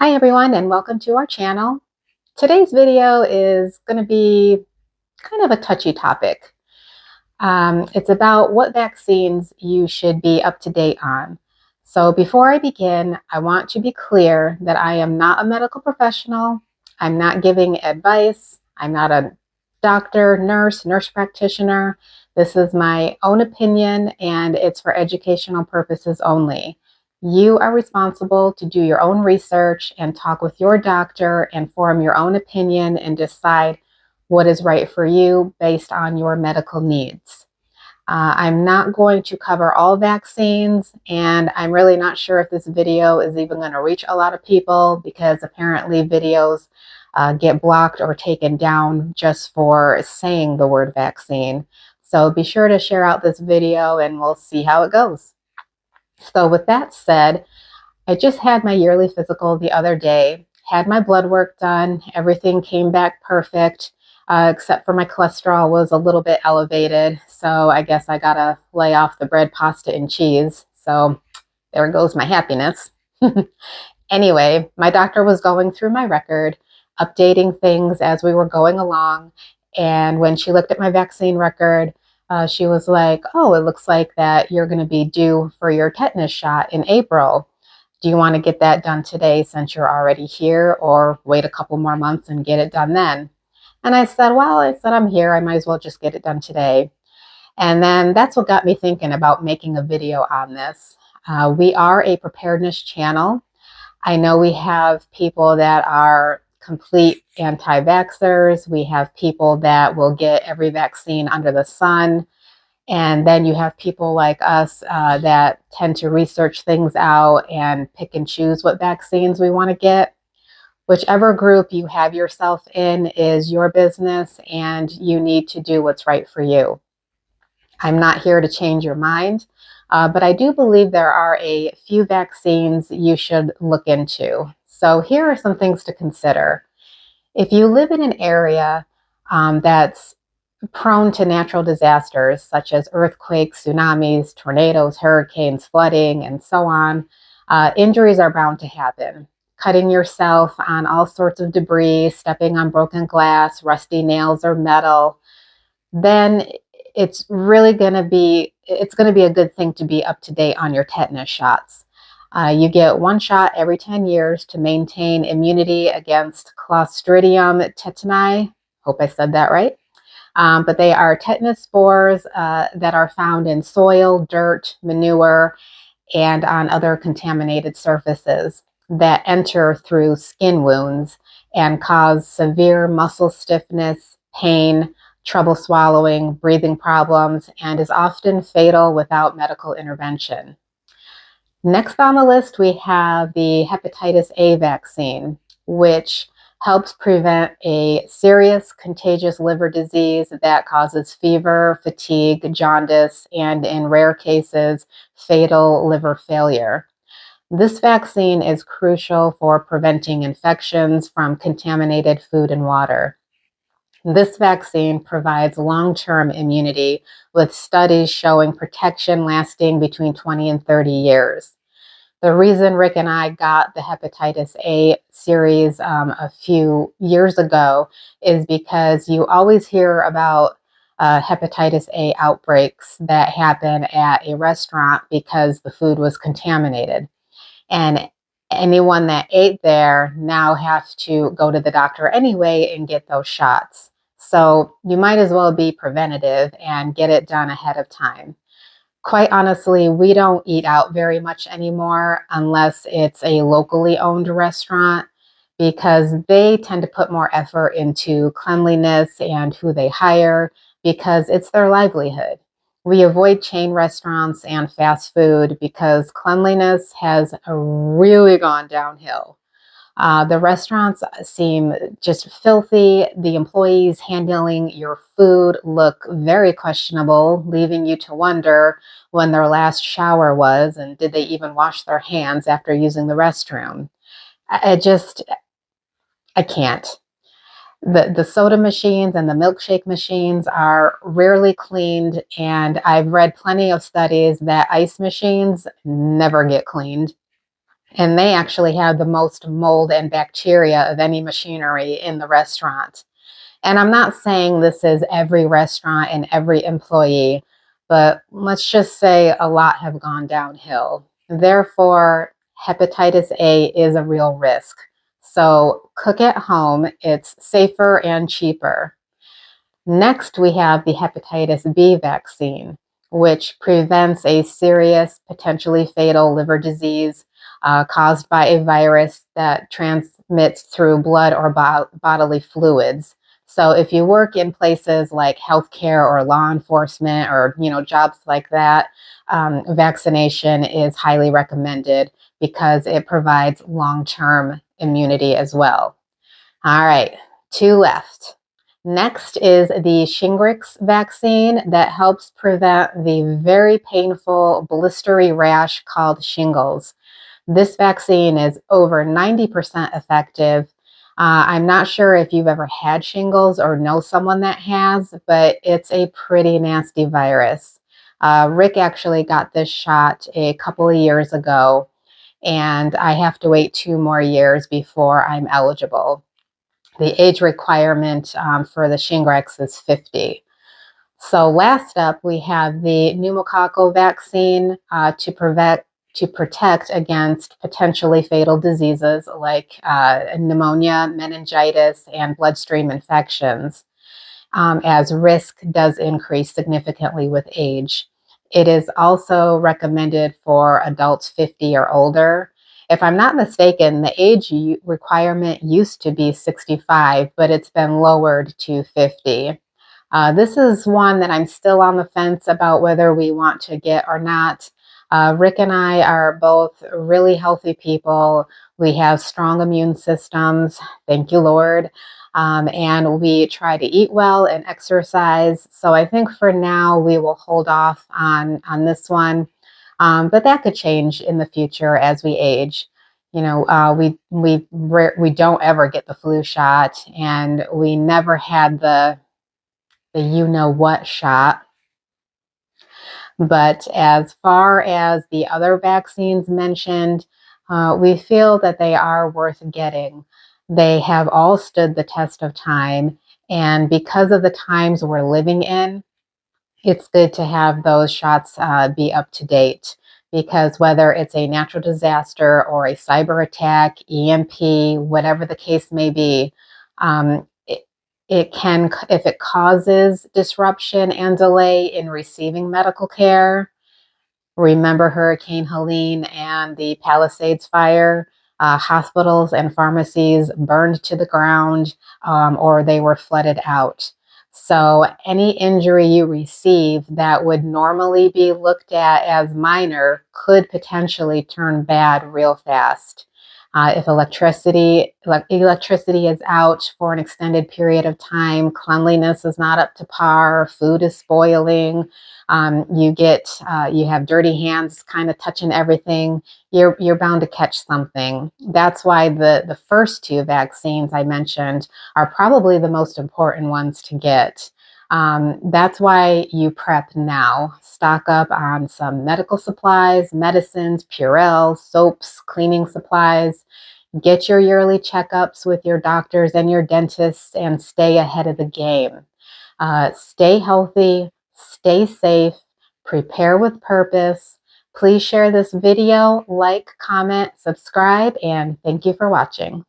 Hi everyone and welcome to our channel. Today's video is going to be kind of a touchy topic. It's about what vaccines you should be up to date on. So before I begin, I want to be clear that I am not a medical professional. I'm not giving advice. I'm not a doctor, nurse practitioner. This is my own opinion and it's for educational purposes only. You are responsible to do your own research and talk with your doctor and form your own opinion and decide what is right for you based on your medical needs. I'm not going to cover all vaccines, and I'm really not sure if this video is even going to reach a lot of people because apparently videos get blocked or taken down just for saying the word vaccine. So be sure to share out this video and we'll see how it goes. So with that said, I just had my yearly physical the other day, had my blood work done, everything came back perfect, except for my cholesterol was a little bit elevated. So I guess I gotta lay off the bread, pasta, and cheese. So there goes my happiness. Anyway, my doctor was going through my record, updating things as we were going along. And when she looked at my vaccine record, she was like, "Oh, it looks like that you're going to be due for your tetanus shot in April. Do you want to get that done today since you're already here, or wait a couple more months and get it done then?" And I said, "Well, I'm here. I might as well just get it done today." And then that's what got me thinking about making a video on this. We are a preparedness channel. I know we have people that are complete anti-vaxxers. We have people that will get every vaccine under the sun. And then you have people like us that tend to research things out and pick and choose what vaccines we want to get. Whichever group you have yourself in is your business, and you need to do what's right for you. I'm not here to change your mind, but I do believe there are a few vaccines you should look into. So here are some things to consider. If you live in an area that's prone to natural disasters such as earthquakes, tsunamis, tornadoes, hurricanes, flooding, and so on, injuries are bound to happen. Cutting yourself on all sorts of debris, stepping on broken glass, rusty nails, or metal, then it's going to be a good thing to be up to date on your tetanus shots. You get one shot every 10 years to maintain immunity against Clostridium tetani. Hope I said that right. But they are tetanus spores that are found in soil, dirt, manure, and on other contaminated surfaces that enter through skin wounds and cause severe muscle stiffness, pain, trouble swallowing, breathing problems, and is often fatal without medical intervention. Next on the list, we have the hepatitis A vaccine, which helps prevent a serious contagious liver disease that causes fever, fatigue, jaundice, and in rare cases, fatal liver failure. This vaccine is crucial for preventing infections from contaminated food and water. This vaccine provides long-term immunity, with studies showing protection lasting between 20 and 30 years. The reason Rick and I got the hepatitis A series a few years ago is because you always hear about hepatitis A outbreaks that happen at a restaurant because the food was contaminated. And anyone that ate there now have to go to the doctor anyway and get those shots. So you might as well be preventative and get it done ahead of time. Quite honestly, we don't eat out very much anymore unless it's a locally owned restaurant because they tend to put more effort into cleanliness and who they hire because it's their livelihood. We avoid chain restaurants and fast food because cleanliness has really gone downhill. The restaurants seem just filthy. The employees handling your food look very questionable, leaving you to wonder when their last shower was and did they even wash their hands after using the restroom. I just, I can't. The soda machines and the milkshake machines are rarely cleaned, and I've read plenty of studies that ice machines never get cleaned. And they actually have the most mold and bacteria of any machinery in the restaurant. And I'm not saying this is every restaurant and every employee, but let's just say a lot have gone downhill. Therefore, hepatitis A is a real risk. So cook at home, it's safer and cheaper. Next, we have the hepatitis B vaccine, which prevents a serious, potentially fatal liver disease caused by a virus that transmits through blood or bodily fluids. So if you work in places like healthcare or law enforcement or jobs like that, vaccination is highly recommended because it provides long-term immunity as well. All right, two left. Next is the Shingrix vaccine that helps prevent the very painful blistery rash called shingles. This vaccine is over 90% effective. I'm not sure if you've ever had shingles or know someone that has, but it's a pretty nasty virus. Rick actually got this shot a couple of years ago, and I have to wait 2 more years before I'm eligible. The age requirement for the Shingrix is 50. So last up, we have the pneumococcal vaccine to protect against potentially fatal diseases like pneumonia, meningitis, and bloodstream infections, as risk does increase significantly with age. It is also recommended for adults 50 or older. If I'm not mistaken, the age requirement used to be 65, but it's been lowered to 50. This is one that I'm still on the fence about whether we want to get or not. Rick and I are both really healthy people. We have strong immune systems, thank you, Lord. And we try to eat well and exercise. So I think for now we will hold off on this one. But that could change in the future as we age. We don't ever get the flu shot, and we never had the what shot. But as far as the other vaccines mentioned, we feel that they are worth getting. They have all stood the test of time. And because of the times we're living in, it's good to have those shots be up to date, because whether it's a natural disaster or a cyber attack, EMP, whatever the case may be, it can, if it causes disruption and delay in receiving medical care. Remember Hurricane Helene and the Palisades fire? Hospitals and pharmacies burned to the ground, or they were flooded out. So any injury you receive that would normally be looked at as minor could potentially turn bad real fast. If electricity is out for an extended period of time, cleanliness is not up to par, food is spoiling, you have dirty hands kind of touching everything, you're bound to catch something. That's why the first two vaccines I mentioned are probably the most important ones to get. That's why you prep now. Stock up on some medical supplies, medicines, Purell, soaps, cleaning supplies. Get your yearly checkups with your doctors and your dentists and stay ahead of the game. Stay healthy, stay safe, prepare with purpose. Please share this video, like, comment, subscribe, and thank you for watching.